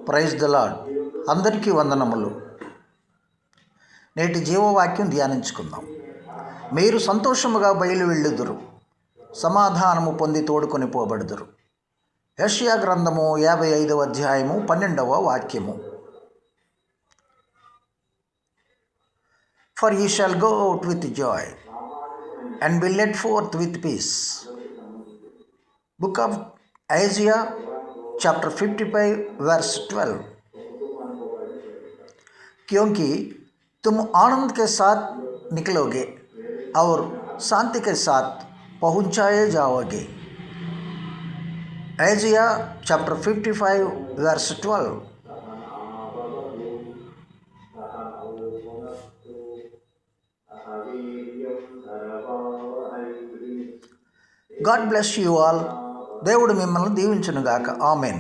Praise the lord. అందరికీ వందనములు. నేటి జీవవాక్యం ధ్యానించుకుందాం. మీరు సంతోషముగా బయలు వెళ్ళుదురు, సమాధానము పొంది తోడుకొని పోబడుదురు. యెషయా గ్రంథము 55వ అధ్యాయము 12వ వాక్యము. For ye shall go out with joy and be led forth with peace. Book of Isaiah chapter 55 verse 12. क्योंकि तुम आनंद के साथ निकलोगे और शांति के साथ पहुंचाए जाओगे. Isaiah chapter 55 verse 12. God bless you all. దేవుడు మిమ్మల్ని దీవించునుగాక. ఆమెన్.